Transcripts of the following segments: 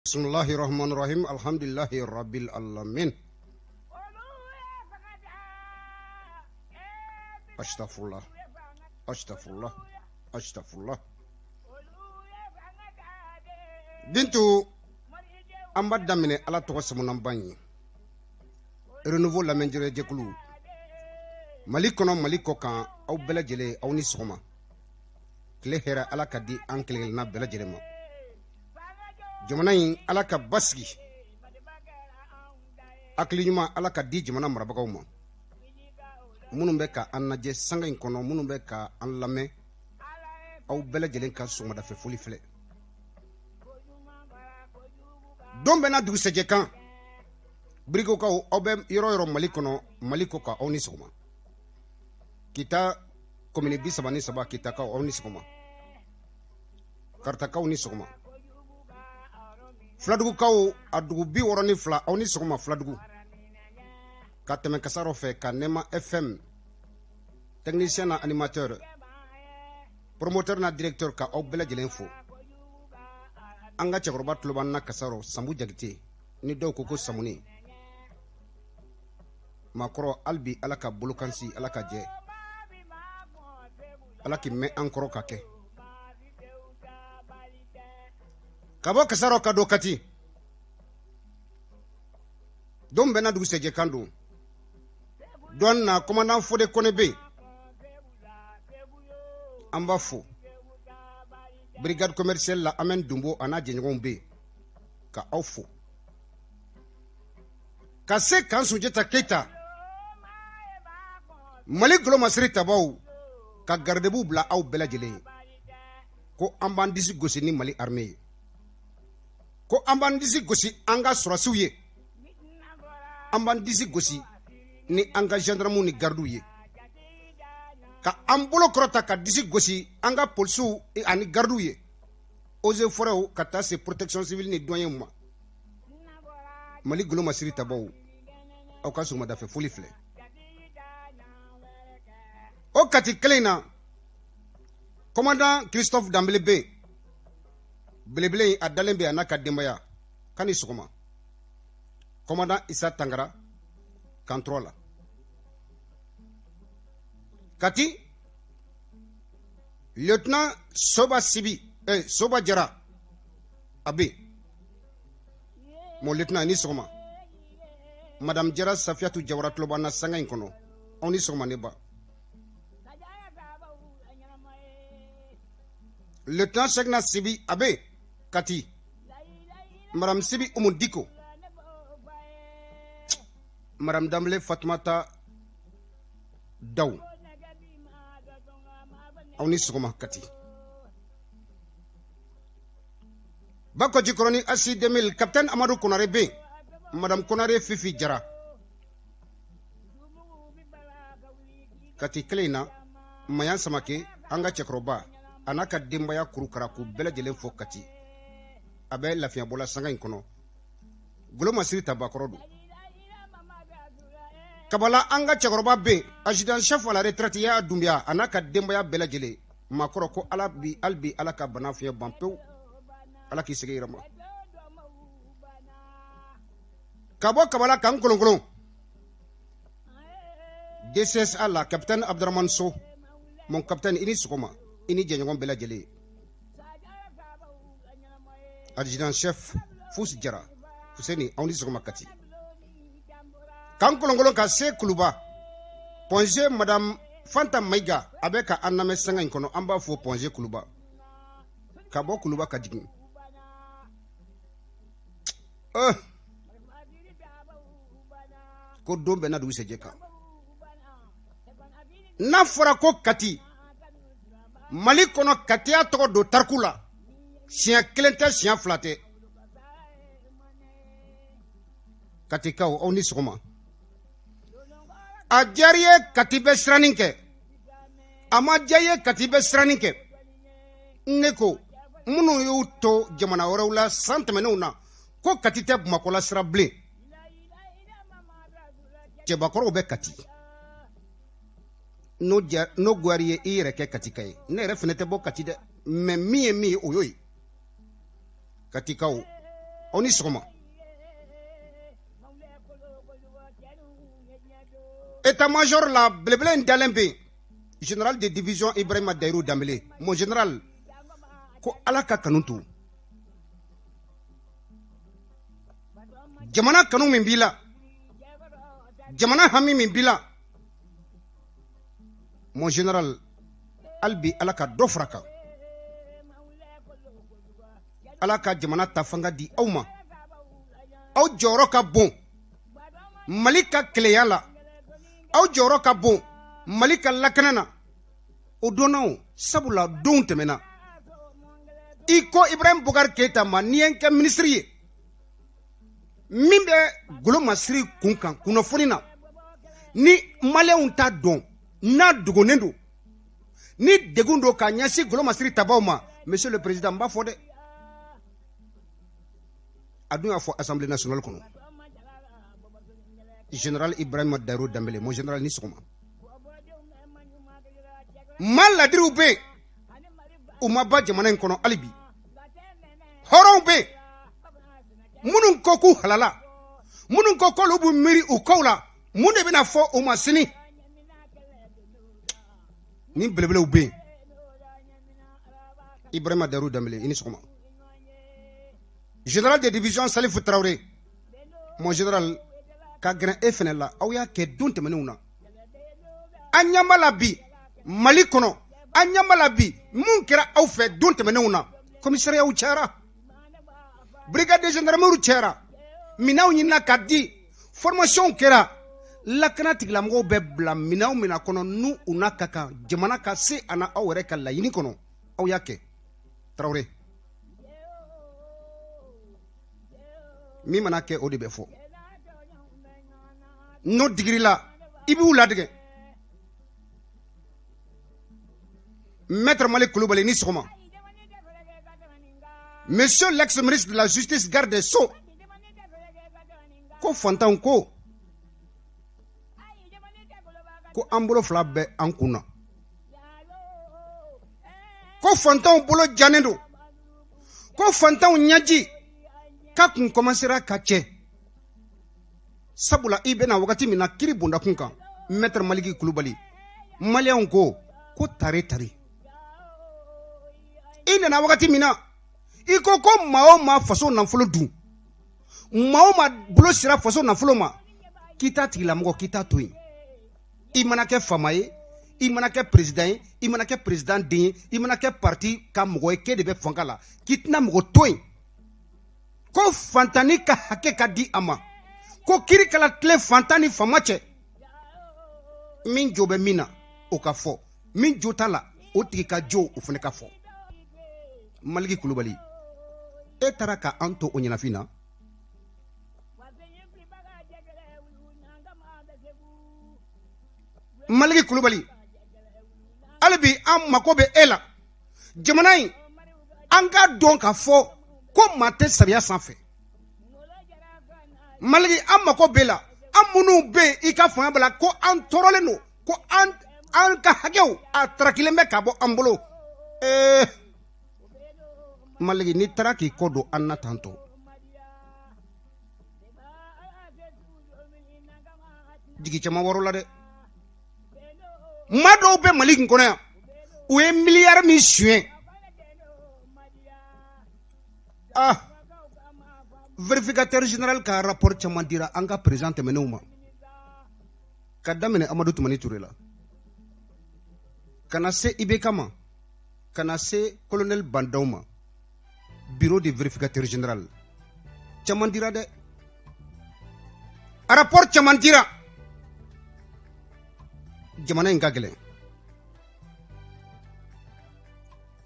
Bismillahirrahmanirrahim. Alhamdulillahi rabbil alamin. Astaghfirullah. Astaghfirullah. Astaghfirullah. Bintu amba damine ala to samunan banyi. Renouveau la menjere jekulu. Malikono maliko kan aw bela jele aw ni soma. Kile hera ala kadi ankele na bela jele ma. Jamana in ala ka basgi akili ɲuman ala ka di jamana marabagaw ma minnu bɛ ka an lajɛ sanga in kɔnɔ minnu bɛ ka an lamɛn aw bɛɛ lajɛlen ka sɔgɔmadafɛ foli filɛ don bɛɛ n'a dugusɛjɛ kan birikokaw aw bɛ yɔrɔ yɔrɔ mali kɔnɔ mali ko ka aw ni sɔgɔma kita komini 33 kitakaw aw ni sɔgɔma karitakaw ni sɔgɔma Fladugukaw a dugu 62 aw ni sɔgɔma Fladugu ka tɛmɛ kasaro fɛ ka Nema FM technicien na animateur promoteur na directeur ka aw bɛɛ lajɛlen fo an ka cɛkɔrɔba tuloba na kasaro Sambu Jagite ni dɔw ko Samuni makɔrɔ albi ala ka bolokansi ala ka jɛ ala k'i mɛn an kɔrɔ ka kɛ Kabo kasaro ka do kati don bena dugu sejɛ kan don don na commandant Fode Kone be an b'a fo brigade commerciale la Amen Dumbo ana jɛɲɔgɔnw be ka aw fo ka se kan Sunjata Keita Mali golo masiri tabaw ka gardebu bila aw bɛɛ lajɛlen ko an b'an disi gosi ni Mali armée ye ko an b'an disi gosi an ka sɔrɔsiw ye an b'an disi gosi ni an ka gendarmew ni gardiw ye ka an bolo kɔrɔta ka disi gosi an ka polisiw ani gardiw ye eaux et forêts ka taa se protection civile ni douaniers ma Mali golo masiri tabaw aw ka sɔgɔmadafɛ foli filɛ o kati kelen na commandant Christophe Dambele be belebele a dalen be a n'a ka denbaya kani sɔgɔma commandant Issa Tangara kantorɔ la kati lieutenant Soba Sibi Soba Jara a be mon lieutenant ni sɔgɔma madame Jara Safiatou Jawara tuloba na sanga in kɔnɔ aw ni sɔgɔma ne ba lieutenant Segna Sibi a be kati Madame Sibi Umundiko Madame Dambele Fatmata Daw aw ni sɔgɔma kati Bako Jikoroni Asi 2000 Capitaine Amadou Konare be Madame Konare Fifi Jara kati Kelena Mayan Samake anga cɛkɔrɔba ana ka denbaya kurukara k'u bɛɛ lajɛlen fo kati a bɛ lafiya bɔla sanga in kɔnɔ golo masiri tabakɔrɔ don kabala an ka cɛkɔrɔba be adjudant chef à la retraite ya Dumbiya ana ka denbaya bɛɛ lajɛlen makɔrɔ ko albi ala ka bana fiɲɛ ban pewu ala k'i segi yɛrɛ ma ka bɔ kabala kan kolonkolon DCSA la capitaine Abdurrahman So mon capitaine i ni sɔgɔma i ni jɛɲɔgɔn bɛɛ lajɛlen adjudant chef Fus Jara Fuseni aw ni sɔgɔma kati kan kolonkolon ka se Kuluba Ponge madame Fanta Maiga a bɛ ka an lamɛn sanga in kɔnɔ an b'a fɔ Ponge Kuluba ka bɔ Kuluba ka jigin ko don bɛɛ na dugusɛjɛ kan n'a fɔra ko kati Mali kɔnɔ katiya tɔgɔ don tariku la siɲɛ kelen tɛ siɲɛ fila tɛ katikaw aw ni sɔgɔma a diyara i ye kati bɛ siranni kɛ a ma diya i ye kati bɛ siranni kɛ ne ko minnu y'u to jamana wɛrɛw la san tɛmɛnenw na ko kati tɛ Bamakɔ la sira bilen cɛbakɔrɔw bɛ kati n'o gwari ye i yɛrɛ kɛ katika ye ne yɛrɛ fɛnɛ tɛ bɔ kati dɛ mais min ye o y'o ye katikaw On y soma. État-major la bleblen dalembe. Général de division Ibrahima Dairou Dambélé. Mon général, ko alaka kanutu. Jamana kanu min bila. Jamana hami min bila. Mon général, albi alaka dofraka. Alaka jamana tafanga di awma. Aw joro ka bon. Malika kleyala. Aw joro ka bon. Malika lakanana. O donao sabula don temena. Iko Ibrahim Bougar Keita ma nienke ministrie. Mimbe golo masri kunkan kunofonina. Ni maleun ta don. Na dugonendo. Ni degundo ka nyasi golo masri tabauma. Monsieur le président mba fode. Adou a fo Assemblée nationale kono. Général Ibrahima Dairou Dambélé, mon général Nisoma. Mal la diru be. Umaba jamanen kono alibi. Horon be. Munun koku halala. Munun koko lubu miri ukola. Munde bina fo umasini. Ni blebele ube. Ibrahima Dairou Dambélé, Nisoma. Général de division Salif Traoré. Mon général ka grand FNL awya ke donte menuna. Anyamala bi Mali kono. Anyamala bi mun kera aw fe donte menuna. Commissariat u chara. Brigade de gendarmerie u chara. Minaw nyina kadi formation kera. Lakana tigla mgo be bla minaw mina kono nu una kaka jamana ka se ana awre ka la yini kono awya ke Traoré. Mi manake odi befo. No digri la ibi uladige. Maître Malik Koulibaly ni soma. Monsieur l'ex-ministre de la Justice garde des Sceaux. Ko fantan ko. Ko ambolo flabe ankuna. Ko fantan bolo janendo. Ko fantan nyaji. Kakun commencera kache. Sabula ibena wakati mina kiri bunda kunka. Maître Malik Koulibaly. Malien ko tare. Ina na wakati mina. Iko ko mao ma faso nanfolo du. Mao ma bulo sira faso nanfolo ma. Kita tigila mgo kita toyi. Imanake famaye. Imanake président. Imanake président din. Imanake parti ka mgo eke debe fangala. Kitna mgo toyi. Ko fantani ka hake ka di ama. Ko kiri kala tle fantani famache. Min jobe mina o ka fo. Min jotala o tigi ka jo o fene ka fo. Malik Koulibaly. E taraka anto o nyinafina. Malik Koulibaly. Albi am makobe ela. Jamanai. Anga donc a fo. Ko mate sariya sanfɛ. Maliki an mako bɛ la an minnu bɛ i ka fanga bala ko an tɔɔrɔlen don ko an ka hakɛw a tarakilen bɛ ka bɔ an bolo. Maliki n'i taara k'i kɔ don an na tantɔ. Jigi caman wɔrɔ la dɛ. Maa dɔw bɛ Mali kun kɔnɔ yan u ye miliyari min suɲɛ. Vérificateur général ka rapport caman dira an ka président tɛmɛnenw ma. Ka daminɛ Amadou Toumani Touré la. Kana se IBK ma. Kana se colonel Bandaw ma. Bureau de vérificateur général. Caman dira dɛ. Rapport caman dira. Jamana in ka gɛlɛn.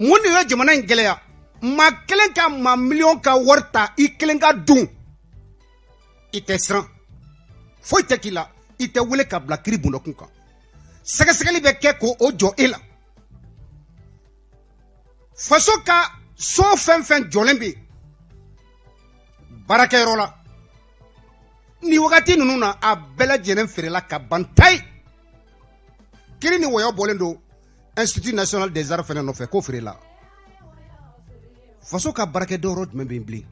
Mun de ye jamana in gɛlɛya? Ma kelen ka ma million ka warta I kelen ka dun. Ite sran. Foyi tɛ k'i la. Ite wele ka bila kiri bundakun kan. Sɛgɛsɛgɛli bɛ kɛ ko o jɔ e la. Faso ka so fɛn fɛn jɔlen bɛ baarakɛyɔrɔ la. Ni wagati ninnu na a bɛɛ lajɛlen feerela ka ban tayi. Kiri ni wɔyɔ bɔlen don Institut national des arts fɛnɛ nɔfɛ k'o feerela. Faso ka baarakɛdɔyɔrɔ jumɛn bɛ yen bilen?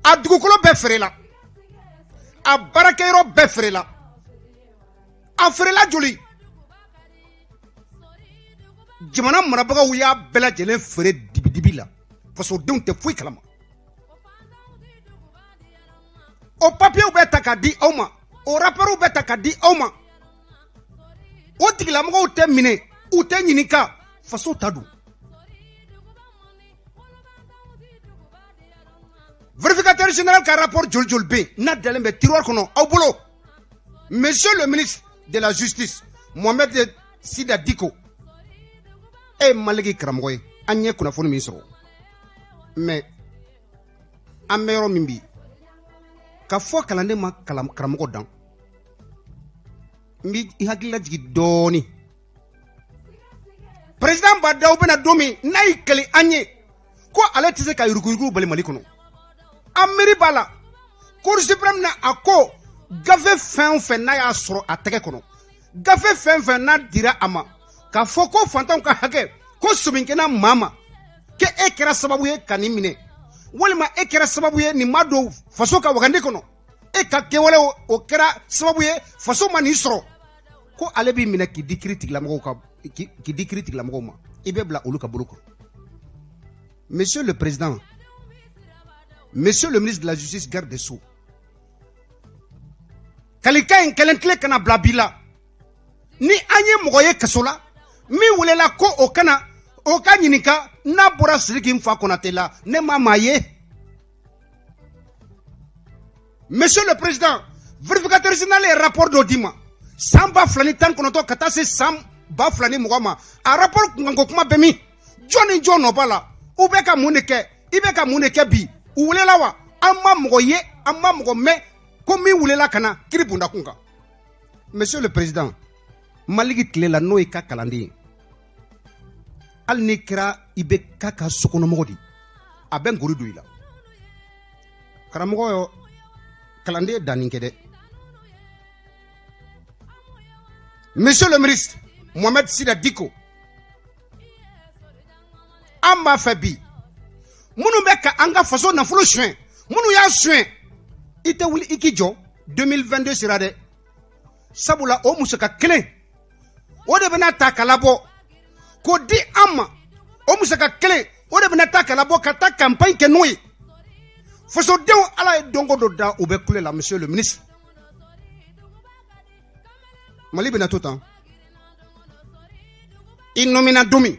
a dugukolo bɛɛ feerela a baarakɛyɔrɔ bɛɛ feerela a feerela joli jamana marabagaw y'a bɛɛ lajɛlen feere dibidibi la fasodenw tɛ foyi kalama o papiyew bɛ ta k'a di aw ma o rapport bɛ ta k'a di aw ma o tigilamɔgɔw tɛ minɛ u tɛ ɲininka faso ta don vérificateur général ka rapport joli bɛ yen n'a dalen bɛ tiroir kɔnɔ aw bolo monsieur le ministre de la justice Mohamed Sida Diko e Maliki karamɔgɔ ye an ye kunnafoni min sɔrɔ mais an bɛ yɔrɔ min bi ka fɔ kalanden ma karamɔgɔ dan n bɛ i hakili lajigi dɔɔni président Badaw bɛna don min n'a y'i kɛlɛ an ye ko ale tɛ se ka yuruguyurugu bali Mali kɔnɔ an miiri b'a la cour suprême na a ko gafe fɛn o fɛn n'a y'a sɔrɔ a tɛgɛ kɔnɔ gafe fɛn fɛn n'a dira a ma k'a fɔ ko fantanw ka hakɛ ko sominkɛna maa ma ke e kɛra sababu ye ka nin minɛ walima e kɛra sababu ye nin ma don faso ka wagandi kɔnɔ e ka kɛwale o kɛra sababu ye faso ma nin sɔrɔ ko ale b'i minɛ k'i di kiiri tigilamɔgɔw ma i bɛ bila olu ka bolo kan monsieur le président monsieur le ministre de la justice garde des sceaux kalikan in kelen tile kana bila bi la ni an ye mɔgɔ ye kaso la min welela ko o ka ɲininka n'a bɔra Sidiki Nfa Konate la ne ma maa ye monsieur le président vérificateur général ye rapport dɔ d'i ma san 2019 ka taa se san 2020 ma a rapport kunkanko kuma bɛ min jɔn ni jɔn nɔ b'a la u bɛ ka mun de kɛ i bɛ ka mun de kɛ bi u welela wa an ma mɔgɔ ye an ma mɔgɔ mɛn ko min welela ka na kiiri bondakun kan monsieur le président Maliki tile la n'o ye ka kalanden ye hali n'i kɛra i bɛ ka sokɔnɔmɔgɔ de a bɛ nkori don i la karamɔgɔ kalanden ye danni kɛ dɛ monsieur le ministre Mohamed Sida Diko an b'a fɛ bi minnu bɛ ka an ka faso nafolo suɲɛ minnu y'a suɲɛ i tɛ wuli i k'i jɔ 2022 sera dɛ sabula o musaka kelen o de bɛna ta ka labɔ k'o di an ma o musaka kelen o de bɛna ta ka labɔ ka taa campagne kɛ n'o ye fasodenw ala ye donko dɔ da u bɛ kule la monsieur le ministre Mali bɛna to tan i nomina don min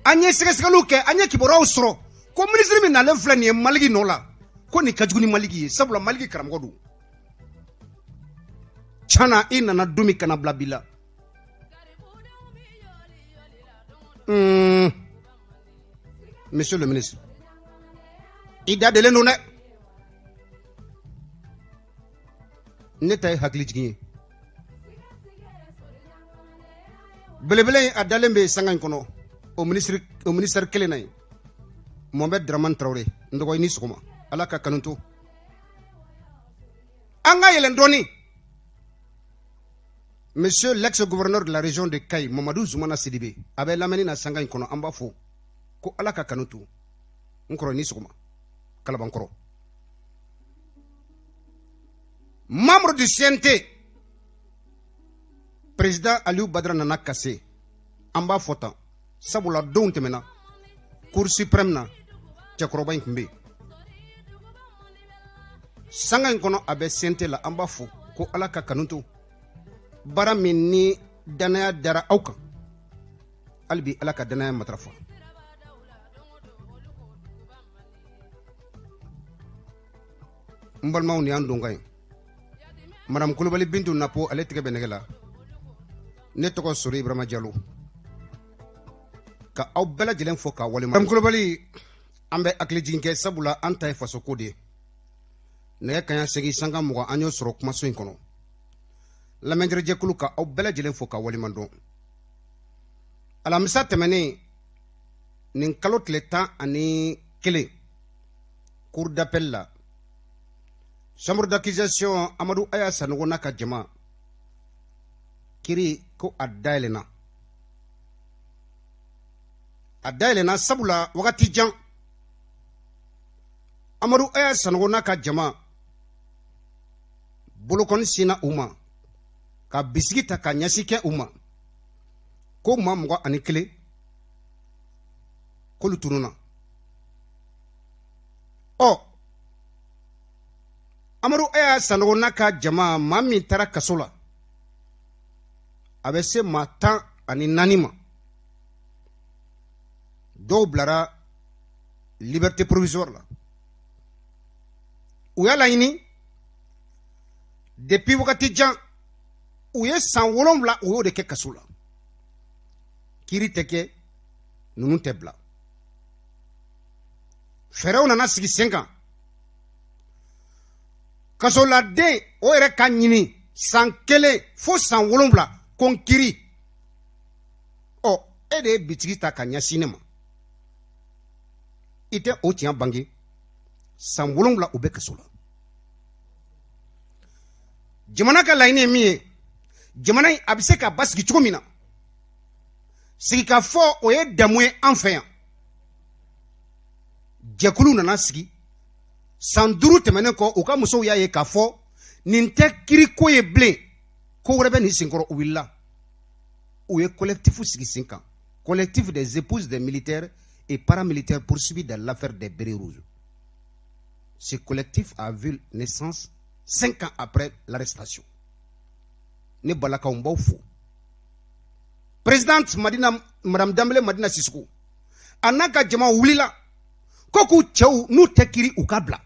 an ye sɛgɛsɛgɛliw kɛ an ye kibaruyaw sɔrɔ ko ministre min nalen filɛ nin ye Maliki nɔ la ko nin ka jugu ni Maliki ye sabula Maliki karamɔgɔ don tiɲɛna i nana don min kana bila bi la monsieur le ministre i dadelen don dɛ ne ta ye hakili jigin ye belebele a dalen bɛ sanga in kɔnɔ o ministère kelen na ye Mohamed Dramane Traoré n dɔgɔ i ni sɔgɔma ala ka kanu to an ka yɛlɛn dɔɔni monsieur l'ex-gouverneur de la région de Kayi Mamadou Zoumana Sidibé a bɛ lamɛnni na sanga in kɔnɔ an b'a fɔ ko ala ka kanu to n kɔrɔ i ni sɔgɔma kalabankɔrɔ membre du CNT président Aliou Badara Nana Kassé an b'a fɔ tan sabula donw tɛmɛna cour suprême na cɛkɔrɔba in tun bɛ yen sanga in kɔnɔ a bɛ CNT la an b'a fɔ ko ala ka kanu to baara min ni danaya dara aw kan hali bi ala ka danaya matarafa n balimaw ni y'an don kan ye madame Kulibali Bintu Napo ale tigɛ bɛ nɛgɛ la ne tɔgɔ Sori Ibrahima Diallo ka aw bɛɛ lajɛlen fɔ k'a waleɲuman madame Kulibali an bɛ hakilijigin kɛ sabula an ta ye fasoko de ye nɛgɛ kaɲa 8 sanga 20 an y'o sɔrɔ kumaso in kɔnɔ lamɛnjɛrɛjɛkulu ka aw bɛɛ lajɛlen fɔ k'a waleɲuman dɔn alamisa tɛmɛnen nin kalo tile 11 cour d'appel la chambre d'accusation Amadou Aya Sanogo n'a ka jama kiri ko a dayɛlɛnna sabula wagati jan Amadou aya sanogo n'a ka jama bolokɔni sina u ma ka bisigi ta ka ɲɛsi kɛ u ma ko maa 21 k'olu tununa Amadou aya sanogo n'a ka jama maa min taara kaso la a bɛ se maa 14 ma dɔw bilara liberté provisoire la u y'a laɲini depuis wagati jan u ye san 7 u y'o de kɛ kaso la kiiri tɛ kɛ ninnu tɛ bila fɛɛrɛw nana sigi sen kan kasoladen o yɛrɛ ka ɲini san 1 fo san 7 ko n kiiri e de ye bitigi ta ka ɲɛsin ne ma i tɛ o tiɲɛ bange san 7 u bɛ kaso la jamana ka laɲini ye min ye jamana in a bɛ se ka basigi cogo min na sigika fɔ o ye damu ye an fɛ yan jɛkulu nana sigi san 5 tɛmɛnen kɔ u ka musow y'a ye k'a fɔ nin tɛ kiiriko ye bilen ko wɛrɛ bɛ nin senkɔrɔ u wulila u ye collectif sigi sen kan collectif des épouses des militaires et paramilitaires poursuivis dans l'affaire des bérets rouges. Ce collectif a vu naissance 5 ans après l'arrestation. Ne balaka umba fo. Présidente Madame Dambélé Madina Sissoko anaka jama wulila koku tchew nu tekiri ukabla.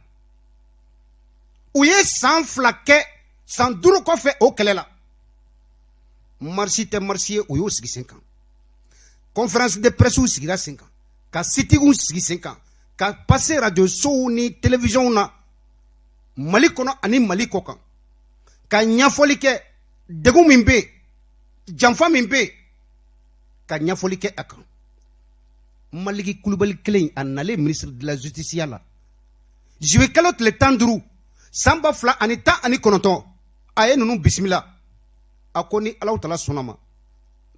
Uye san flake san duru kofe o kelela. Marsi te marsiye uyo sigi 5 ans. Conférence de presse sigira 5 ans. Ka sitigu sigi 5 ans. Ka passe radio show ni télévision na Mali kono ani Mali kokan. Ka ɲafɔli kɛ degu min be janfa min be ka ɲafɔli kɛ a kan. Maliki Kulubali kelen a nalen ministre de la justice la. Juwe kalo tile 15 samba 2 ani 10 ani 9 a ye ninnu bisimila a ko ni Alahu Taala sɔnna ma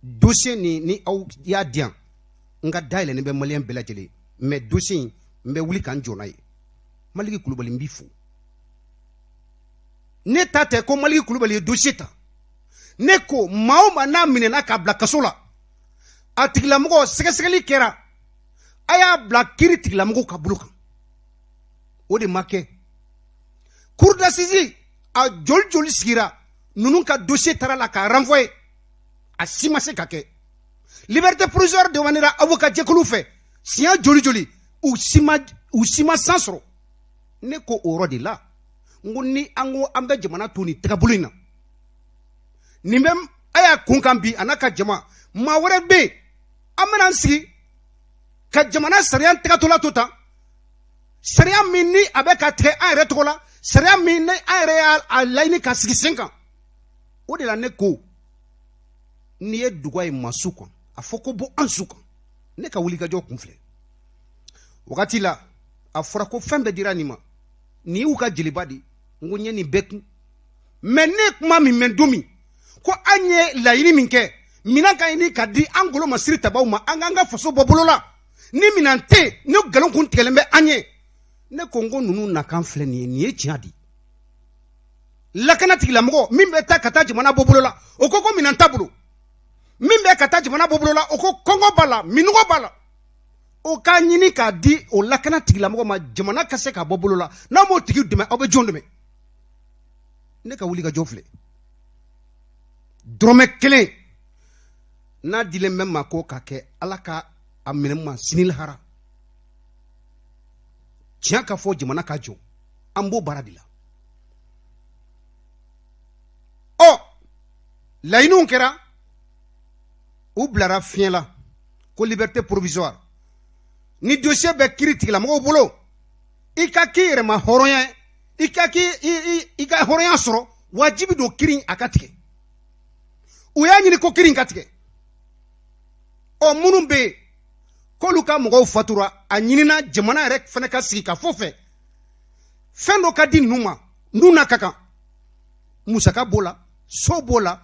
dossier ni aw y'a diyan n ka dayɛlɛnnen bɛ maliyɛn bɛɛ lajɛlen mais dossier in n bɛ wuli k'an jɔ n'a ye Maliki Kulubali n b'i fo ne ta tɛ ko Maliki Kulubali ye dossier ta ne ko maa o maa n'a minɛna k'a bila kaso la a tigilamɔgɔ sɛgɛsɛgɛli kɛra a y'a bila kiiri tigilamɔgɔw ka bolo kan o de ma kɛ cour d'assises a joli sigira ninnu ka dossier taara la k'a renvoyer a si ma se ka kɛ liberté provisoire demandera avocat jɛkulu fɛ siɲɛ joli u si ma san sɔrɔ ne ko o yɔrɔ de la n ko ni an ko an bɛ jamana to nin tagabolo in na nin bɛ a y'a kun kan bi a n'a ka jama maa wɛrɛ bɛ yen an bɛna an sigi ka jamana sariya tɛgɛtola to tan sariya min ni a bɛ ka tigɛ an yɛrɛ tɔgɔ la sariya min ni an yɛrɛ y'a laɲini ka sigi sen kan o de la ne ko n'i ye duga ye maa su kan a fɔ ko bɔ an su kan ne ka wulikajɔ kun filɛ wagati la a fɔra ko fɛn bɛɛ dira nin ma nin y'u ka jeliba de n ko n ye nin bɛɛ kun mais ne kuma min mɛn don min ko an ye laɲini min kɛ minan ka ɲini ka di an golo masiri tabaw ma an k'an ka faso bɔ bolo la ni minan tɛ ni nkalon kun tigɛlen bɛ an ye ne ko n ko ninnu nakan filɛ nin ye tiɲɛ di lakana tigilamɔgɔ min bɛ taa ka taa jamana bɔ bolo la o ko minan t'a bolo min bɛ ka taa jamana bɔ bolo la o ko kɔngɔ b'a la minɔgɔ b'a la o k'a ɲini k'a di o lakana tigilamɔgɔ ma jamana ka se ka bɔ bolo la n'a m'o tigi dɛmɛ aw bɛ jɔn dɛmɛ ne ka wuli ka jɔ filɛ dɔrɔmɛ 1 n'a dilen bɛ ma ko k'a kɛ ala ka a minɛ ma sini lahara tiɲɛ ka fɔ jamana ka jɔ an b'o baara de la laɲiniw kɛra u bilara fiɲɛ la ko liberté provisoire ni dossier bɛ kiiri tigilamɔgɔw bolo i ka k'i yɛrɛ ma hɔrɔnya ye i ka hɔrɔnya sɔrɔ wajibi don kiiri a ka tigɛ u y'a ɲini ko kiiri ka tigɛ minnu bɛ yen k'olu ka mɔgɔw fatura a ɲinina jamana yɛrɛ fana ka sigi ka fɔ fɛ fɛn dɔ ka di ninnu ma ninnu n'a ka kan musaka b'o la so b'o la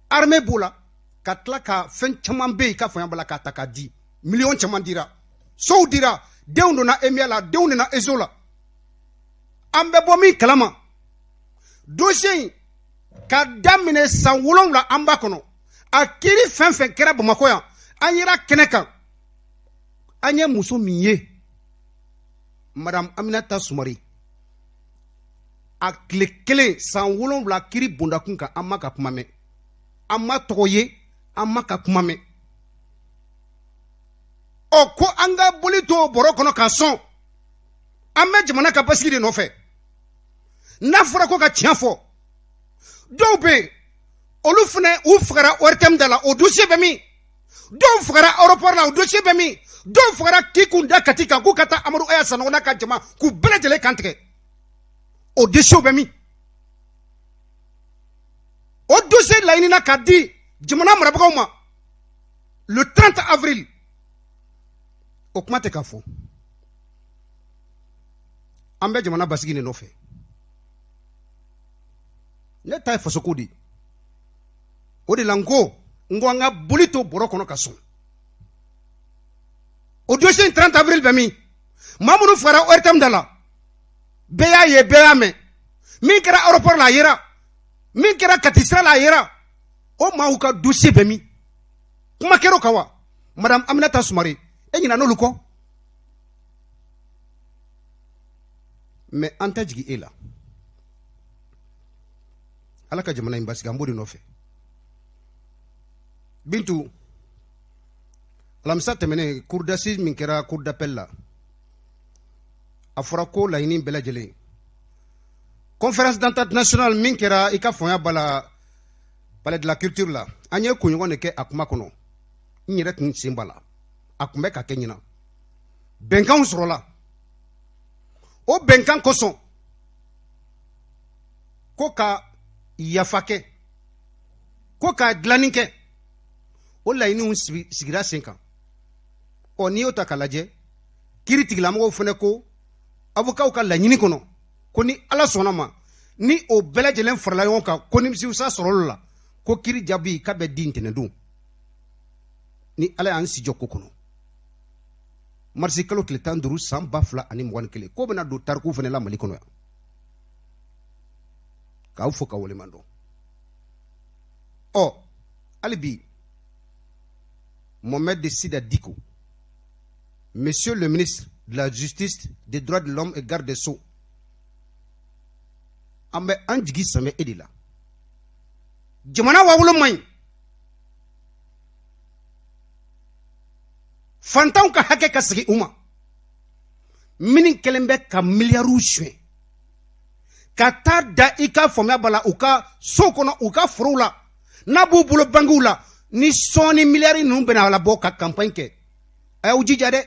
armée b'o la ka tila ka fɛn caman bɛ yen ka fanga b'a la k'a ta k'a di miliyɔn caman dira sow dira denw donna EMIA la denw nana ESO la an bɛ bɔ min kalama dossier in ka daminɛ san 7 an b'a kɔnɔ a kiiri fɛn fɛn kɛra Bamakɔ yan an yera kɛnɛ kan an ye muso min ye Madame Aminata Soumare a tile 1 san 7 kiiri bondakun kan an ma ka kuma mɛn an ma tɔgɔ ye an ma ka kuma mɛn ɔ ko an ka boli to bɔrɔ kɔnɔ ka sɔn an bɛ jamana ka basigi de nɔfɛ n'a fɔra ko ka tiɲɛ fɔ dɔw bɛ yen olu fana u fagara ORTM da la o dossier bɛ min dɔw fagara aéroport la o dossier bɛ min dɔw fagara k'i da Kati kan k'u ka taa Amadu Aya Sanogo n'a ka jama k'u bɛɛ lajɛlen kantigɛ o dossier bɛ min o dossier laɲinina ka di jamana marabagaw ma le 30 avril o kuma tɛ ka fɔ an bɛ jamana basigi de nɔfɛ ne ta ye fasoko de o de la n ko an ka boli to bɔrɔ kɔnɔ ka sɔn o dossier 30 avril bɛ min maa minnu fagara ORTM da la bɛɛ y'a ye bɛɛ y'a mɛn min kɛra aéroport la a yera min kɛra Kati sira la a yera o maaw ka dossier bɛ min kuma kɛra o kan wa Madame Aminata Soumare e ɲinɛ n'olu kɔ mais an tɛ jigin e la Ala ka jamana in basigi an b'o de nɔfɛ Bintu alamisa tɛmɛnen cour d'assises min kɛra cour d'appel la a fɔra ko laɲini bɛɛ lajɛlen conférence d'entente nationale min kɛra i ka fɔnya bala palais de la culture la an ye kunɲɔgɔn de kɛ a kuma kɔnɔ n yɛrɛ tun sen b'a la a tun bɛ ka kɛ ɲina bɛnkanw sɔrɔla o bɛnkan kosɔn ko ka yafa kɛ ko ka dilanni kɛ o laɲiniw sigira sen kan ɔ n'i y'o ta k'a lajɛ kiiri tigilamɔgɔw fana ko avocaw ka laɲini kɔnɔ ko ni Ala sɔnna ma ni o bɛɛ lajɛlen farala ɲɔgɔn kan ko nimisiwasa sɔrɔla la ko kiiri jaabi k'a bɛ di ntɛnɛndon ni Ala y'an si jɔ ko kɔnɔ marisi kalo tile 15 san 2021 ko bɛna don tariku fana la Mali kɔnɔ yan k'aw fo ka waleman dɔn ɔ hali bi Mohamed Sida Diko Monsieur le ministre de la Justice, des droits de l'homme et garde des Sceaux an bɛ an jigi sɛmɛ e de la jamana waawolo man ɲi fantanw ka hakɛ ka segin u ma minnu kɛlen bɛ ka miliyariw suɲɛ ka taa da i ka faamuya b'a la u ka so kɔnɔ u ka forow la n'a b'u bolo bangiw la ni sɔɔni miliyari ninnu bɛna a labɔ ka campagne kɛ a y'aw jija dɛ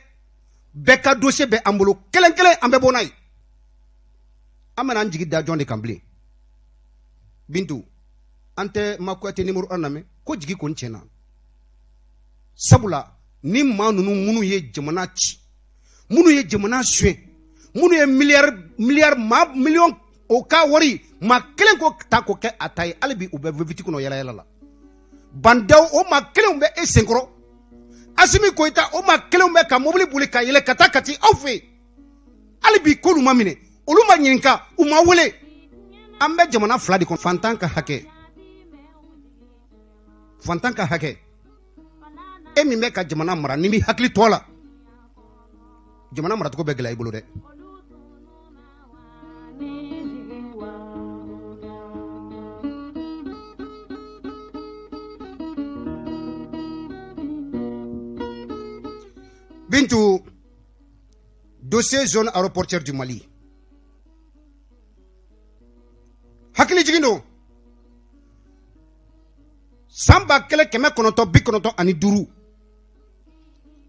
bɛɛ ka dossier bɛ an bolo kelen kelen an bɛ bɔ n'a ye an bɛna an jigi da jɔn de kan bilen Bintu an tɛ Makuyate numéro 1 lamɛn ko jigi kɔni tiɲɛna sabula ni maa ninnu minnu ye jamana ci minnu ye jamana suɲɛ minnu ye miliyari maa miliyɔn o ka wari maa kelen ko ta k'o kɛ a ta ye hali bi u bɛ viviti kɔnɔ yala yala la bandaw o maa kelenw bɛ e senkɔrɔ Asimi Koita o maa kelenw bɛ ka mobili boli ka yɛlɛ ka taa Kati aw fɛ yen hali bi k'olu ma minɛ olu ma ɲininka u ma wele an bɛ jamana 2 de kɔnɔ fantan ka hakɛ e min bɛ ka jamana mara ni bɛ hakili tɔ la jamana maracogo bɛ gɛlɛya i bolo dɛ Bintu dossier zone aéroportuaire du Mali hakili jigin don san 1995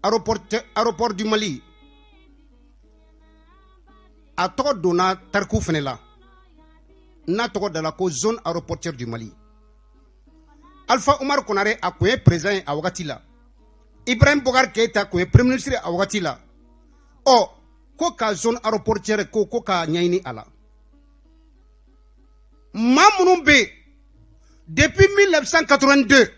aéroport du Mali a tɔgɔ donna tariku fana la n'a tɔgɔ dala ko zone aéroportuaire du Mali Alpha Oumar Konare a kun ye président a wagati la Ibrahim Boubacar Keïta kun ye premier ministre a wagati la ɔ ko ka zone aéroportuaire ko ka ɲɛɲini a la maa minnu bɛ yen depuis 1982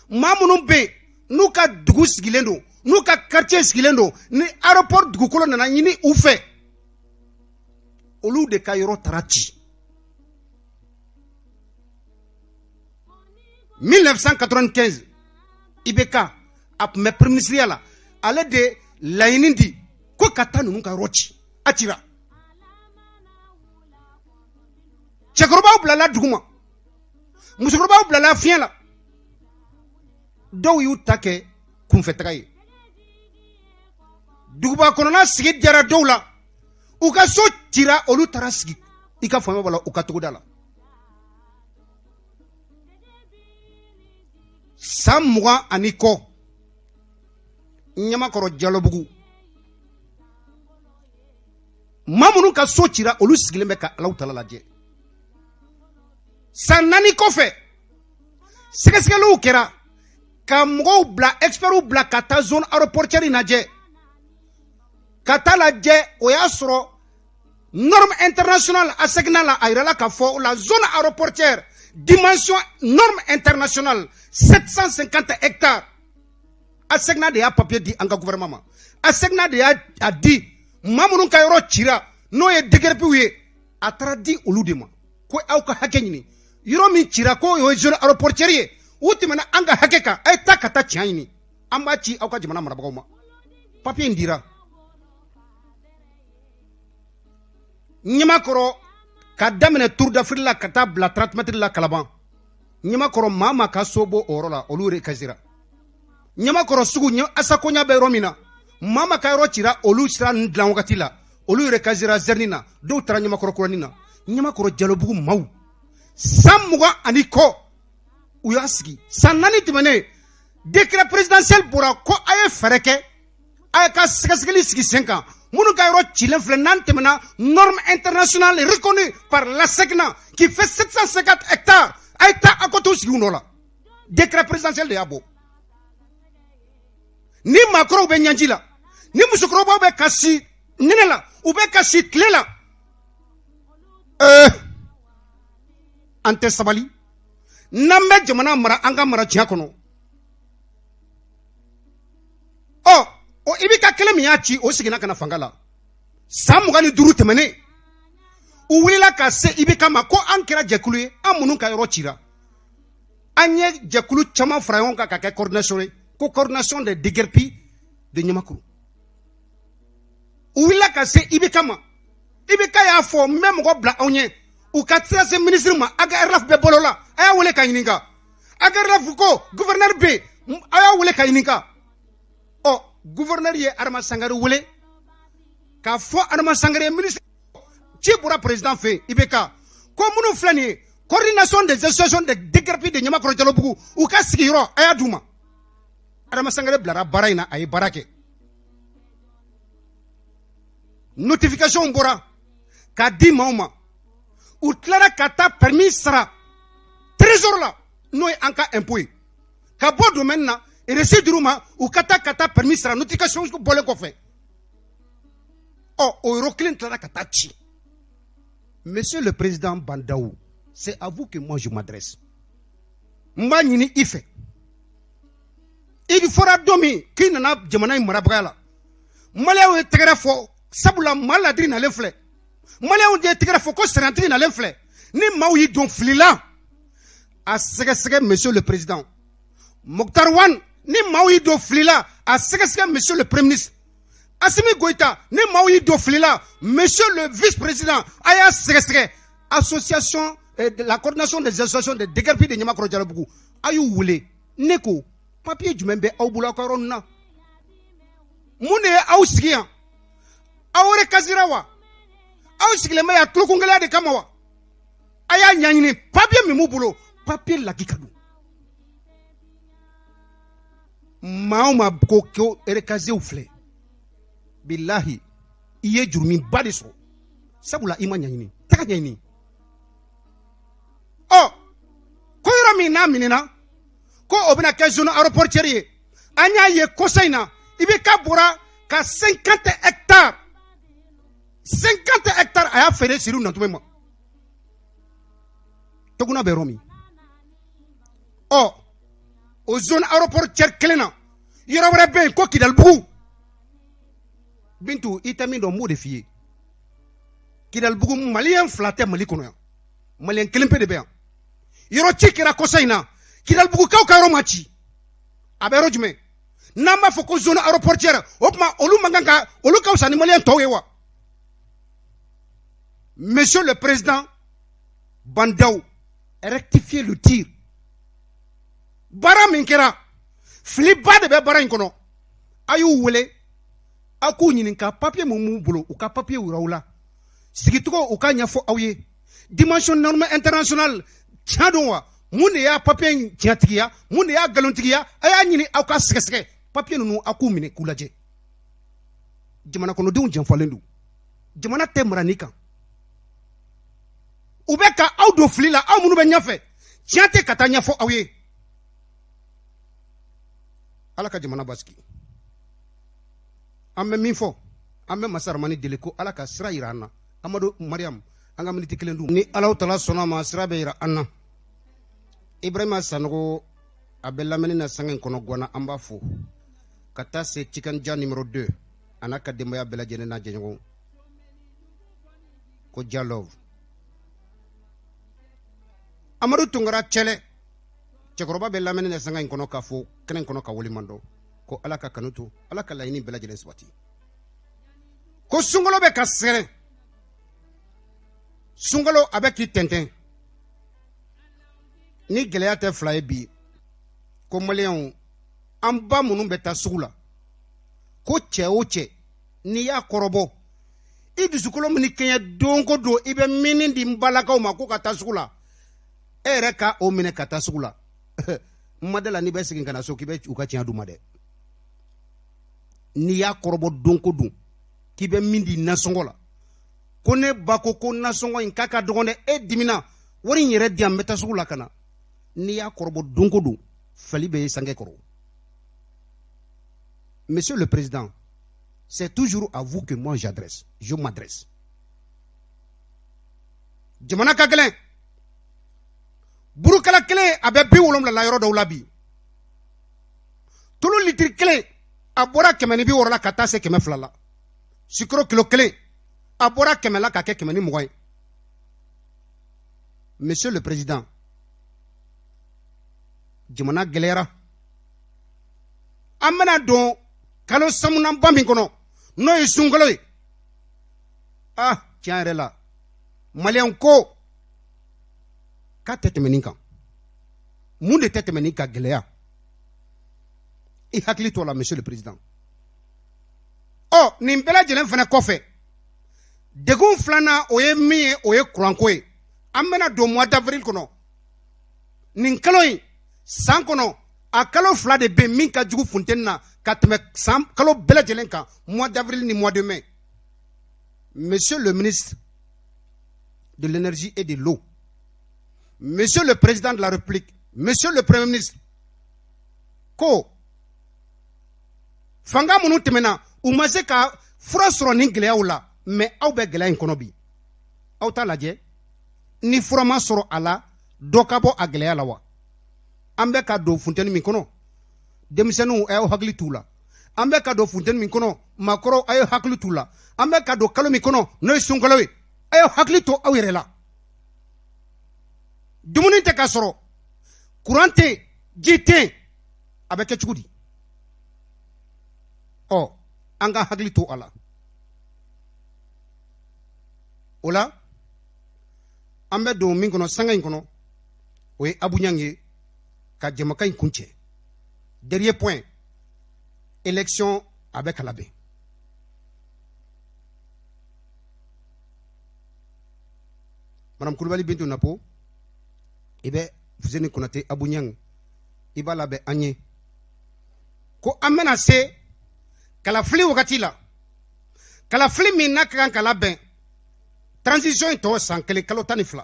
maa minnu bɛ yen n'u ka dugu sigilen don n'u ka quartier sigilen don ni aéroport dugukolo nana ɲini u fɛ olu de ka yɔrɔ tara ci 1995 IBK a tun bɛ premier ministre la ale de laɲini di ko ka taa ninnu ka yɔrɔ ci a cira cɛkɔrɔbaw bilala duguma musokɔrɔbaw bilala fiɲɛ la dɔw y'u ta kɛ kunfɛtaga ye duguba kɔnɔna sigi diyara dɔw la u ka so cira olu taara sigi i ka faamuya b'a la u ka togoda la san 20 ani kɔ Ɲamakɔrɔ Jalobugu maa minnu ka so cira olu sigilen bɛ ka Alahu Taala lajɛ san 4 kɔfɛ sɛgɛsɛgɛliw kɛra ka mɔgɔw bila expertw bila ka taa zone aéroportière lajɛ ka taa lajɛ o y'a sɔrɔ norme internationale a seginna la a yirala k'a fɔ la zone aéroportière dimension norme internationale 750 hectares a seginna de y'a papier di an ka gouvernement ma a seginna de y'a di maa minnu ka yɔrɔ cira n'o ye DGRPW ye a taara di olu de ma ko aw ka hakɛ ɲini yɔrɔ min cira ko o ye zone aéroportière ye u tɛmɛna an ka hakɛ kan a ye taa ka taa tiɲɛ ɲini an b'a ci aw ka jamana marabagaw ma papier in dira Ɲamakɔrɔ ka daminɛ Tour d'Afrique la ka taa bila 30 mètres la Kalaban Ɲamakɔrɔ maa maa ka so bɔ o yɔrɔ la olu rekasira Ɲamakɔrɔ sugu asakoɲa bɛ yɔrɔ min na maa maa ka yɔrɔ cira olu sira ninnu dilan wagati la olu rekasira Zerni na dɔw taara Ɲamakɔrɔ kuranin na Ɲamakɔrɔ Jalobugu maaw san 20 ani kɔ u y'a sigi san 4 tɛmɛnen décret présidentiel bɔra ko a ye fɛɛrɛ kɛ a ye ka sɛgɛsɛgɛli sigi sen kan minnu ka yɔrɔ cilen filɛ n'an tɛmɛna norme internationale reconnue par l'ASECNA qui fait 750 hectares a ye taa a ko to sigi u nɔ la décret présidentiel de y'a bɔ ni maakɔrɔw bɛ ɲɛji la ni musokɔrɔbaw bɛ kasi nɛnɛ la u bɛ kasi tile la an tɛ sabali n'an bɛ jamana mara an ka mara tiɲɛ kɔnɔ o IBK kelen min y'a ci o seginna ka na fanga la san 25 tɛmɛnen u wulila ka se IBK ma ko an kɛra jɛkulu ye an minnu ka yɔrɔ cira an ye jɛkulu caman fara ɲɔgɔn kan ka kɛ coordination ye ko coordination de DGRP de Ɲamakɔrɔ u wulila ka se IBK ma IBK y'a fɔ n bɛ mɔgɔ bila anw ye u ka sira se ministre ma a ka RLF bɛɛ bolo la a y'a wele ka ɲininka a ka RLF ko gouverneur bɛ yen a y'a wele ka ɲininka gouverneur ye Adama Sangare wele k'a fɔ Adama Sangare ministre ci bɔra président fɛ IBK ko minnu filɛ nin ye coordination des associations de DGRP de Ɲamakɔrɔ Jalobugu u ka sigiyɔrɔ a y'a d'u ma Adama Sangare bilara baara in na a ye baara kɛ notification bɔra k'a di maaw ma u tilara ka taa permis sara trésor la n'o ye an ka impôt ye ka bɔ domaine na reçu dir'u ma u ka taa permis sara notification bɔlen kɔfɛ o yɔrɔ kelen tilara ka taa ci monsieur le président Bandaou c'est à vous que moi je m'adresse n b'a ɲini i fɛ i fɔra don min k'i nana jamana in marabagaya la maliyɛnw ye tɛgɛrɛ fɔ sabula maa ladiri nalen filɛ maliyɛnw ye tɛgɛrɛ fɔ ko sɛnɛtigi nalen filɛ ni maaw y'i don fili la a sɛgɛsɛgɛ monsieur le président Mokhtar Wane ni maaw y'i don fili la a sɛgɛsɛgɛ monsieur le premier ministre Assimi Goïta ni maaw y'i don fili la monsieur le vice-président a y'a sɛgɛsɛgɛ association la coordination des associations de DGRP de Ɲamakɔrɔ Jalobugu a y'u wele ne ko papier jumɛn bɛ aw bolo aw ka yɔrɔ ninnu na mun de ye aw sigi yan aw rekasira wa aw sigilen bɛ yan tulokungɛlɛya de kama wa a y'a ɲɛɲini papier min b'u bolo papier laki ka don maa o maa ko rekasiw filɛ bilahi i ye jurumiba de sɔrɔ sabula i ma ɲɛɲini taga ɲɛɲini ko yɔrɔ min n'a minɛna ko o bɛna kɛ zone aéroportière ye an y'a ye kɔsa in na IBK bɔra ka 50 hectares a y'a feere Siriu Nantunme ma Toguna bɛ yɔrɔ min o zone aéroportière kelen na yɔrɔ wɛrɛ bɛ yen ko Kidalibugu Bintu i tɛ min dɔn n b'o de f'i ye Kidalbugu malien flatte Mali kono yan. Malien kelen pe de be yan. Yoro ci kira kosa ina. Kidalbugu kaw ka yoro machi. Abe yoro jume. Namba foko zone aéroportière. Opma olu manganga olu kaw sani malien towe wa. Monsieur le président Bandaou, rectifiez le tir. Bara minkera. Fliba de be bara inkono. Ayu wele. Aku nyininka papier mumu bolo uka papier uraula. Sigituko uka nyafo awye. Dimension norme internationale. Tchadonwa. Mune ya papier tiatikia. Mune ya galontikia. Aya nyini auka seke. Papier nunu aku mine kulaje. Jamana kono deun janfalendu. Jamana temranika. Ubeka au do flila au munu be nyafe. Tiate kata nyafo awye. Alaka jamana baski. Amme minfo. Amme masaramani deleko alaka sira irana. Amado Mariam anga miniti kelendu. Ni Allahu Taala sona ma sira be ira anna. Ibrahima Sanogo abella menina sangen kono gwana amba fo. Kata se chicken jar numéro 2. Anaka demaya bela jenena jengo. Ko Jalov. Amadou Tungara chele. Chekoroba bella menina sangen kono ka fo. Kenen kono ka woli mando. Ko alaka kanutu. Alaka laini bela jenen swati. Ko sungolo be ka sere. Sungalo avec qui tenten. Ni geleya te fly bi. Ko malien amba munun beta sugula. Ko che oche ni ya korobo. Idu sukolo mini kenya donko do ibe minin di mbalaka ma ko kata sugula. Ereka o mine kata sugula. Madela ni be sigin kana so kibe uka tia du made. Ni ya korobo donko do kibe mindi nasongola. Kone bako ko nasongo in kaka dogonde e dimina wori nyere diam meta sugula kana ni ya korbo donko do falibe sange koro. Monsieur le président, c'est toujours à vous que moi j'adresse, je m'adresse. Jamana kagele burukala kele abe bi wolom la yoro do labi tolo litri kele abora kemeni bi worla kata se keme flala sikro kilo kele abora kemela kake kemeni moy. Monsieur le président, jamana gelera amana don kalo samuna bambi kono no isungolo tiare la malien ko ka tetemeninka munde tetemeninka gelea I hakili to la monsieur le président. Nimbela jelen fana kofe degun flana oye miye oye kurankoe amena do mois d'avril kono nin kaloyi san kono a kalo fla de be min ka jugu funtenna ka teme san kalo bela jelen kan mois d'avril ni mois de mai. Monsieur le ministre de l'énergie et de l'eau, monsieur le président de la République, monsieur le premier ministre, ko fanga munu temena umase ka fura soro ni geleya la mais aw be geleya in kono bi aw ta lajɛ ni fura ma soro ala dɔ ka bɔ a geleya la wa an bɛ ka don funteni min kɔnɔ denmisɛnninw a y'aw hakili t'u la an bɛ ka don funteni min kɔnɔ maakɔrɔw a y'aw hakili t'u la an bɛ ka don kalo min kɔnɔ n'o ye sunkalo ye a y'aw hakili to aw yɛrɛ la dumuni tɛ ka sɔrɔ kuran tɛ yen ji tɛ yen a bɛ kɛ cogo di an ka hakili to a la o la an bɛ don min kɔnɔ sanga in kɔnɔ o ye Abu Niang ye ka jɛmakan in kuncɛ dernier point élection a bɛ ka labɛn Madame Kulibali Bintou Napo i bɛ Fuseni Konate Abu Niang i b'a labɛn an ye ko an bɛna se kalafili wagati la kalafili min n'a ka kan ka labɛn transition in tɔ san kelen kalo 12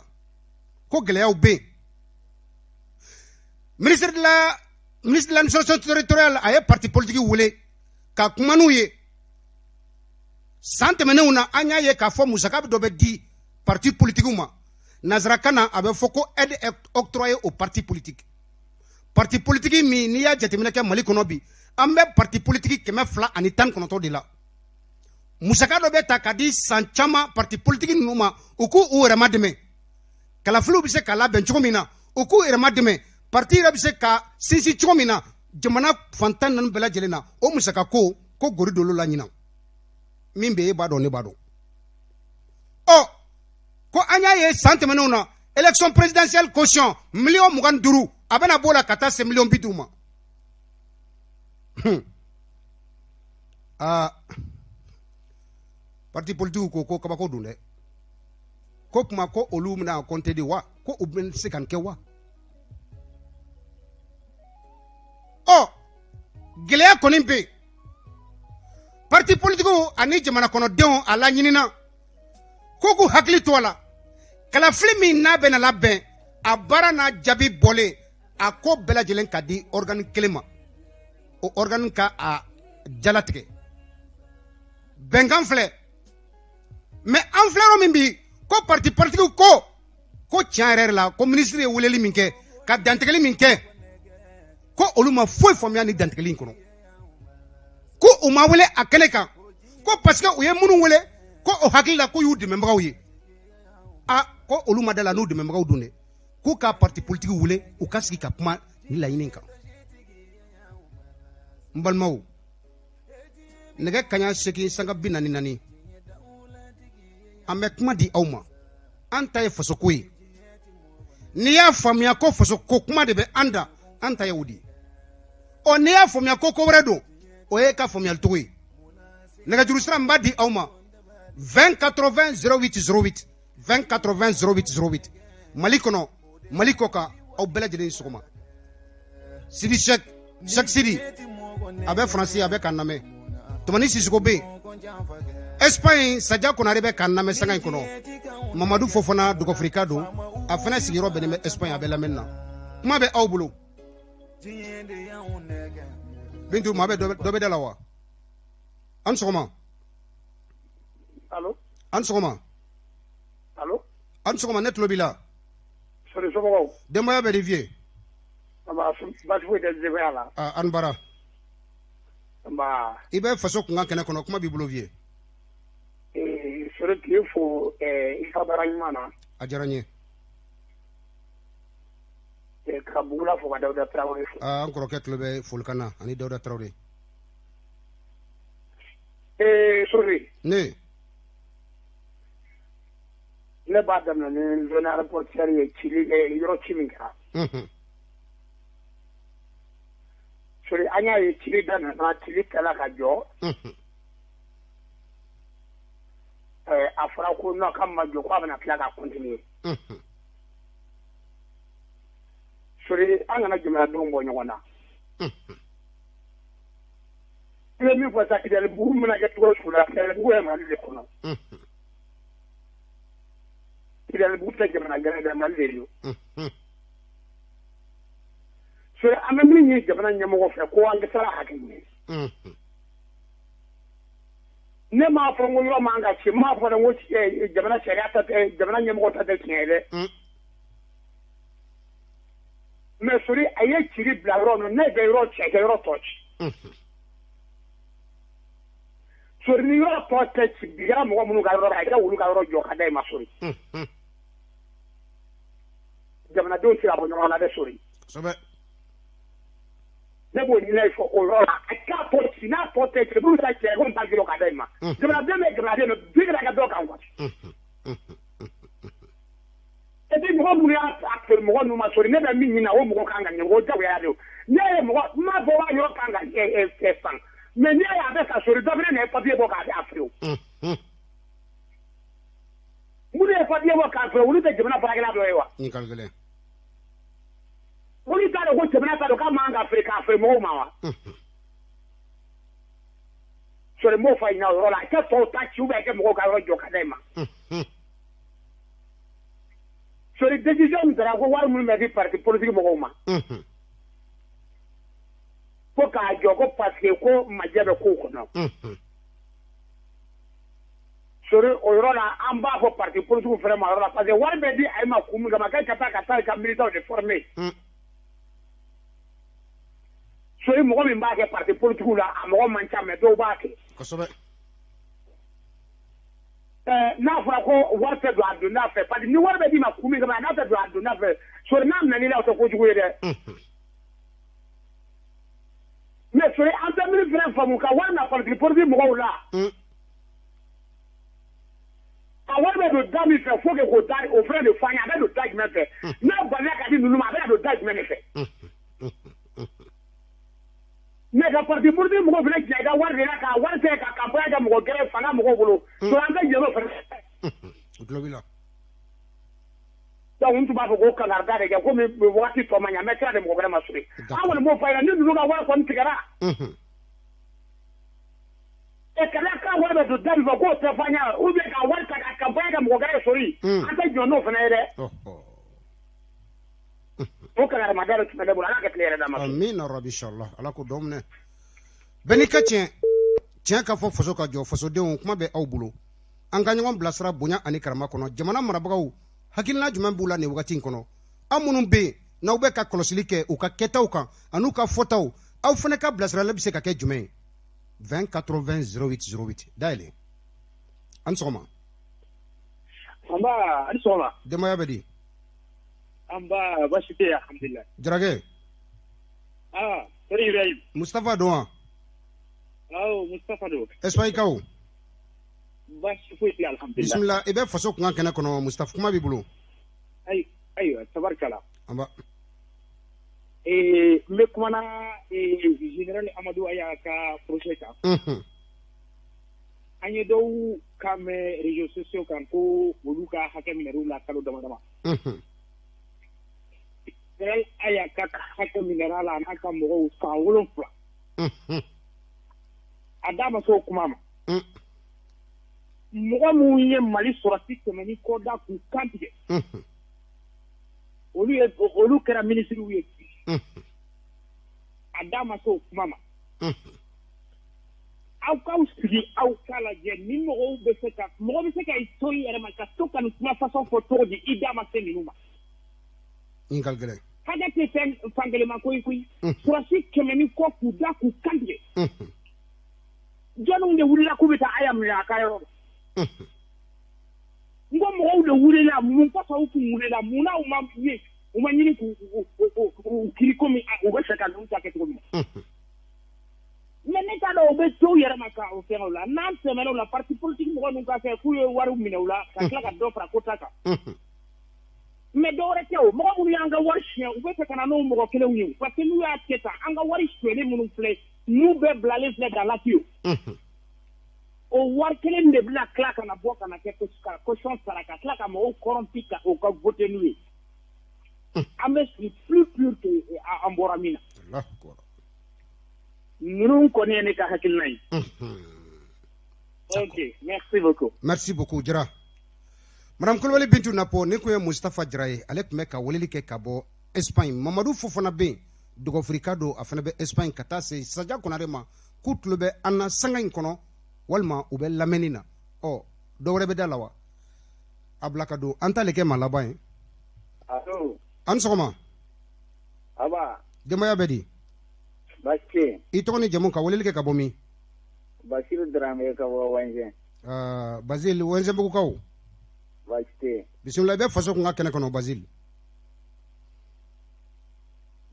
ko gɛlɛyaw bɛ yen ministre de l'administration territoriale a ye parti politique wele ka kuma n'u ye san tɛmɛnenw na an y'a ye k'a fɔ musaka dɔ bɛ di parti politique ma nazarakan na a bɛ fɔ ko aide octroyée aux partis politiques parti politique min n'i y'a jateminɛ kɛ Mali kɔnɔ bi an bɛ parti politique 219 de la musaka dɔ bɛ ta ka di san caman parti politique ninnu ma u k'u yɛrɛ ma dɛmɛ kalafiliw bɛ se ka labɛn cogo min na u k'u yɛrɛ ma dɛmɛ parti yɛrɛ bɛ se ka sinsin cogo min na jamana fantan ninnu bɛɛ lajɛlen na o musaka ko gori dolo la ɲinan min bɛ e b'a dɔn ne b'a dɔn ko an y'a ye san tɛmɛnenw na élection présidentielle caution miliyɔn 25 a bɛna b'o la ka taa se miliyɔn 50 ma parti politique ko kabako don dɛ ko kuma ko olu bɛna compter de wa ko u bɛ se ka nin kɛ wa gɛlɛya kɔni bɛ yen parti politique ani jamana kɔnɔdenw a laɲinina ko k'u hakili to a la kalafili min n'a bɛna labɛn a baara n'a jaabi bɔlen a ko bɛɛ lajɛlen ka di organe kelen ma o organe ka a jalatigɛ bɛnkan filɛ mais an filɛ yɔrɔ min bi ko parti politique ko tiɲɛ yɛrɛ la ko ministre ye weleli min kɛ ka dantigɛli min kɛ ko olu ma foyi faamuya ni dantigɛli in kɔnɔ ko u ma wele a kɛnɛ kan ko parce que u ye minnu wele ko o hakili la ko y'u dɛmɛbagaw ye ko olu ma da la n'u dɛmɛbagaw dun dɛ k'u ka parti politique wele u ka sigi ka kuma ni laɲini kan n balimaw nɛgɛ kaɲa 8 sanga 44 an bɛ kuma di aw ma an ta ye fasoko ye n'i y'a faamuya ko fasoko kuma de bɛ an da an ta ye o de n'i y'a faamuya ko wɛrɛ don o ye ka faamuyali cogo ye nɛgɛjuru sira n b'a di aw ma 20 80 08 08 20 80 08 08 Mali kɔnɔ Mali kɔ kan aw bɛɛ lajɛlen sɔgɔma Sidi Cheikh Sidi a bɛ Faransi a bɛ k'an lamɛn Tumani Sisoko bɛ yen Espagne Sadia Konare bɛ k'an lamɛn sanga in kɔnɔ Mamadu Fofana Dugɔfirika don a fana sigiyɔrɔ bɛnnen bɛ Espagne a bɛ lamɛnni na kuma bɛ aw bolo Bintu maa bɛ dɔ bɛ da la wa an sɔgɔma allo an sɔgɔma allo an sɔgɔma ne tulo b'i la sori somɔgɔw denbaya bɛ di vie baasi foyi tɛ denbaya la an bara nba i bɛ faso kunkan kɛnɛ kɔnɔ kuma b'i bolo vie sori tile fo i ka baara ɲuman na a diyara n ye ka bugula fo ka Dawuda Tarawele fo an kɔrɔkɛ tulo bɛ folikan na ani Dawuda Tarawele sori ne b'a daminɛ ni zone aéroportuaire ye cili yɔrɔ ci min kɛra sori an y'a ye cili daminɛ cili kɛla ka jɔ a fɔra ko n'a k'a ma jɔ k'a bɛna tila ka continuer sori an kana jamanadenw bɔ ɲɔgɔn na i bɛ min fɔ sa Kidalibugu mana kɛ cogo sugu la Kidalibugu ye Mali de kɔnɔ Kidalibugu tɛ jamana gɛrɛ dɛ Mali de don sori an bɛ min ɲini jamana ɲɛmɔgɔ fɛ ko an ka sara hakili ye ne m'a fɔ n ko yɔrɔ man ka ci m'a fɔ n ko jamana sariya ta tɛ jamana ɲɛmɔgɔ ta tɛ tiɲɛ ye dɛ mais sori a ye ciri bila yɔrɔ min ne bɛ yɔrɔ cɛ ka yɔrɔ tɔ ci sori ni yɔrɔ tɔ tɛ ci bi kɛra mɔgɔ minnu ka yɔrɔ la a ka wulu ka yɔrɔ jɔ ka da i ma sori jamanadenw tɛ se ka bɔ ɲɔgɔn na dɛ sori ne b'o ɲinɛ fɔ o yɔrɔ la a k'a tɔ ci n'a tɔ tɛ ci minnu ta cɛ ko n ta kilo ka da i ma jamanaden bɛ jamanaden bɛ bi ka dɔ kan quoi et puis mɔgɔ minnu y'a feere mɔgɔ ninnu ma sori ne bɛ min ɲini o mɔgɔ kan ka ɲɛ o jagoya de ne ye mɔgɔ n m'a fɔ waa yɔrɔ kan ka san mais n'i y'a ye a bɛ ka sori dɔ fana na ye papier bɔ k'a a feere o minnu ye papier bɔ k'a feere olu tɛ jamana baarakɛla dɔ ye wa olu t'a dɔn ko jamana t'a dɔn k'a man kan k'a feere mɔgɔw ma wa sori n b'o fɔ a ɲɛna o yɔrɔ la a kɛ tɔw ta ci a kɛ mɔgɔw ka yɔrɔ jɔ ka da i ma sori décision min taara ko wari minnu bɛ di parti politique mɔgɔw ma ko k'a jɔ ko parce que ko majɛ bɛ kow kɔnɔ sori o yɔrɔ la an b'a fɔ parti politique fɛnɛ ma o yɔrɔ la parce que wari bɛ di a ma kun min kama k'e ka taa ka militants de former sori mɔgɔ min b'a kɛ parti politique la a mɔgɔ man ca mais dɔw b'a kɛ n'a fɔra ko wari tɛ don a donna fɛ parce que ni wari bɛ d'i ma kun min kama n'a tɛ don a donna fɛ sori n'a minɛn'i la o tɛ kojugu ye dɛ mais sori an tɛ min fana faamu ka wari na politiki mɔgɔw la a wari bɛ don da min fɛ fo que k'o da o fana de f'an ye a bɛ don da jumɛn fɛ n'a balila ka di ninnu ma a bɛ don da jumɛn de fɛ mais ka parti politique mɔgɔw fana jɛ i ka wari de la ka wari kɛ ka campagne kɛ mɔgɔ gɛrɛ fanga mɔgɔw bolo sori an tɛ jɛ n'o fana o tulo b'i la donc n tun b'a fɔ ko kangarida de kɛ komi wagati tɔ ma ɲɛ n bɛ tila de mɔgɔ wɛrɛ ma sori an kɔni b'o fɔ a ɲɛna ni ninnu ka wari kɔni tigɛra kana ka wari bɛ don da min fɛ k'o tɛ fɔ an ɲɛna ou bien ka wari ta ka campagne kɛ mɔgɔ gɛrɛ sori an tɛ jɔ n'o fana ye dɛ o kangarimada de tun bɛ ne bolo ala ka tile yɛrɛ d'a ma amina rabi inshallah ala ko dɔn minɛ bɛɛ n'i ka tiɲɛ ka fɔ faso ka jɔ fasodenw kuma bɛ aw bolo an ka ɲɔgɔn bilasira bonya ani karama kɔnɔ jamana marabagaw hakilina jumɛn b'u la nin wagati in kɔnɔ aw minnu bɛ yen n'aw bɛ ka kɔlɔsili kɛ u ka kɛtaw kan an'u ka fɔtaw aw fana ka bilasirali bɛ se ka kɛ jumɛn ye 20 80 08 08 dayɛlɛ an sɔgɔma anba ani sɔgɔma denbaya bɛ di anba baasi tɛ yen alhamdulilayi jarakɛ sori ibrahim mustafa don wa awɔ mustafa don espoir kaw baasi foyi tɛ alhamdulilayi bisimila i bɛ faso kunkan kɛnɛ kɔnɔ mustafa kuma b'i bolo ayiwa tabarikala anba n bɛ kumana général amadu aya ka projet kan an ye dɔw ka mɛn réseaux sociaux kan ko olu ka hakɛ minɛr'u la kalo dama dama général aya ka hakɛ minɛr'a la a n'a ka mɔgɔw san 7 a da ma se o kuma ma mɔgɔ minnu ye mali sɔrɔsi tɛmɛ ni kɔda k'u kantigɛ olu kɛra minisiriw ye a da ma se o kuma ma aw k'aw sigi aw k'a lajɛ ni mɔgɔ bɛ se ka i to i yɛrɛ ma ka to ka nin kuma fasɔn fɔ cogo di i da ma se ninnu ma hakɛ tɛ fɛn fankelen ma koyi koyi sɔrɔsi kɛmɛ ni kɔ k'u da k'u kantigɛ jɔnniw de wulila k'u bɛ taa aya minɛ a ka yɔrɔ la n ko mɔgɔw de wulila mun kɔsɔn u kun wulila mun na u ma ɲini k'u kiri komi u bɛ fɛ ka ninnu ta kɛ cogo min na mais ne t'a dɔn u bɛ to u yɛrɛ ma ka o fɛn o la n'an tɛmɛna o la parti politique mɔgɔ ninnu ka kɛ k'u ye wariw minɛ u la ka tila ka dɔ fara ko ta kan mais dɔ wɛrɛ tɛ o mɔgɔ minnu y'an ka wari suɲɛ u bɛ fɛ ka na n'o mɔgɔ kelenw ye parce que n'u y'a kɛ tan an ka wari suɲɛli minnu filɛ n'u bɛɛ bilalen filɛ dans la tuyau o wari kelen de bɛna tila ka na bɔ ka na kɛ caution sara ka tila ka mɔgɔw corrompu ka o ka voter n'u ye an bɛ sigi plus pur que an bɔra min na ninnu kɔni ye ne ka hakilina ye ok merci beaucoup jara madame Kulibali Bintu Napo ne ko ye Mustafa Jara ye ale tun bɛ ka weleli kɛ ka bɔ Espagne Mamadu Fofana bɛ yen dɔgɔfirika don a fana bɛ Espagne ka taa se Sadia Konare ma k'u tulo bɛ an na sanga in kɔnɔ walima u bɛ lamɛnni na dɔ wɛrɛ bɛ da la wa a bila ka don an t'ale kɛ maa laban ye an sɔgɔma denbaya bɛ di i tɔgɔ ni jamu ka weleli kɛ ka bɔ min Basiru Dramé ka bɔ Wɛnzɛn Basile Wɛnzɛnbugukaw bisimila i bɛ faso kun ka kɛnɛ kɔnɔ Basile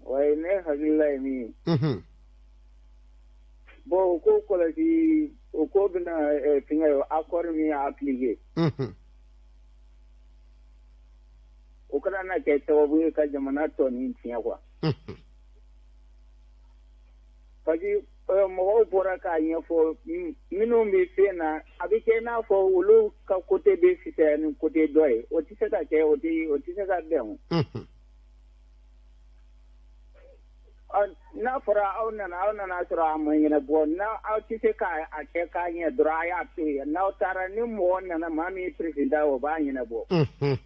wayi ne hakilila ye min ye bon o ko kɔlɔsi o ko bɛna fɛngɛ ye accord min y'a appliqué o kana na kɛ sababu ye ka jamana tɔ nin tiɲɛ quoi parce que mɔgɔw bɔra k'a ɲɛfɔ minnu bɛ fɛn na a bɛ kɛ i n'a fɔ olu ka côté bɛ fisaya ni côté dɔ ye o tɛ se ka kɛ o tɛ se ka bɛn o n'a fɔra aw nana sɔrɔ a ma ɲɛnabɔ n'aw tɛ se k'a kɛ k'a ɲɛ dɔrɔn a y'a to yen n'aw taara ni mɔgɔ nana maa min ye président o b'a ɲɛnabɔ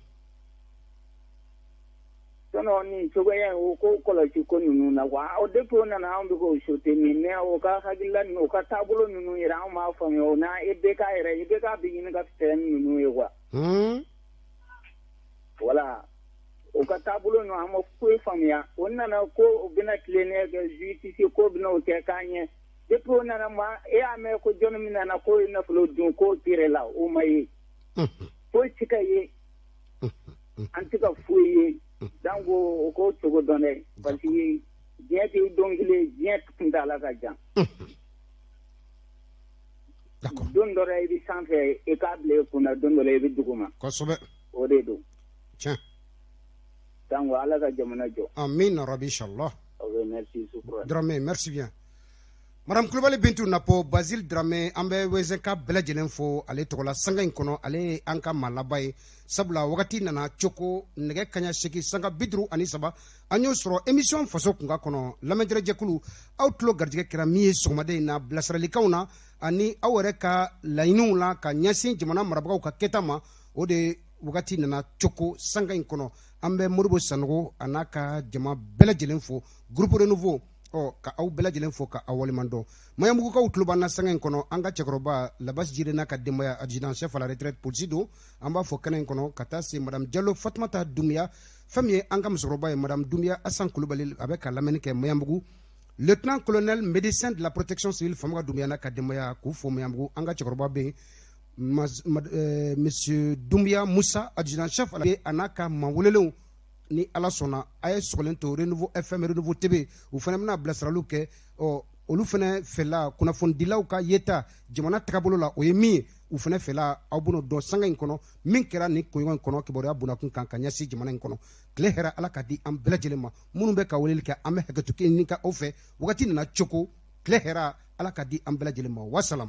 sinon nin cogoya o ko kɔlɔsi ko ninnu na quoi o depuis o nana anw bɛ k'o soutenir mais o ka hakilila ninnu o ka taabolo ninnu yɛrɛ anw m'a faamuya o na IBK yɛrɛ IBK bɛ ɲini ka fisaya ni ninnu ye quoi voilà o ka taabolo ninnu an ma foyi faamuya o nana ko o bɛna tilenɛ kɛ justice ko bɛna o kɛ k'an ɲɛ depuis o nana ma e y'a mɛn ko jɔn min nana ko ye nafolo dun k'o tiré la o ma ye foyi ti ka ye an ti ka foyi ye dan ko ko cogo dɔn dɛ parce que diɲɛ tɛ don kelen diɲɛ kuntala ka jan don dɔ la i bɛ sanfɛ i k'a bila i kunna don dɔ la i bɛ duguma kosɛbɛ o de don tiɲɛ donc ala ka jamana jɔ amin rabi inchallah ok merci Sukura Dramé merci bien Madame Kulibali Bintu Napo Basile Dramé an bɛ wezeka bɛɛ lajɛlen fo ale tɔgɔ la sanga in kɔnɔ ale ye an ka maa laban ye sabula wagati nana coko nɛgɛ kaɲa 8 sanga 53 an y'o sɔrɔ émission faso kunka kɔnɔ lamɛnjɛkulu aw tulo garijɛgɛ kɛra min ye sɔgɔmada in na bilasiralikanw na ani aw yɛrɛ ka laɲiniw la ka ɲɛsin jamana marabagaw ka kɛta ma o de wagati nana coko sanga in kɔnɔ an bɛ Modibo Sanogo a n'a ka jama bɛɛ lajɛlen fo groupe renouveau ka aw bɛɛ lajɛlen fo ka aw waleman dɔn mayamugukaw tulo b'an na sanga in kɔnɔ an ka cɛkɔrɔba Labasi Jire n'a ka denbaya adjudant chef à la retraite polisi don an b'a fɔ kɛnɛ in kɔnɔ ka taa se madame Diallo Fatumata Doumbia fɛn min ye an ka musokɔrɔba ye madame Doumbia Asan Kulubali a bɛ ka lamɛnni kɛ mayamugu lieutenant colonel médecin de la protection civile Famaka Doumbia n'a ka denbaya k'u fo mayamugu an ka cɛkɔrɔba bɛ monsieur Doumbia Moussa adjudant chef a n'a ka manwelelenw ni ala sɔnna a ye sɔgɔlen to Renouveau FM Renouveau TV u fana bɛna bilasiraliw kɛ olu fana fɛla kunnafonidilaw ka yeta jamana tagabolo la o ye min ye u fana fɛla aw bɛn'o dɔn sanga in kɔnɔ min kɛra nin koɲɔgɔn in kɔnɔ kibaruya bonnakun kan ka ɲɛsin jamana in kɔnɔ tile hɛrɛ ala ka di an bɛɛ lajɛlen ma minnu bɛ ka weleli kɛ an bɛ hakɛto ɲini ka aw fɛ wagati nana cogo tile hɛrɛ ala ka di an bɛɛ lajɛlen ma wasalam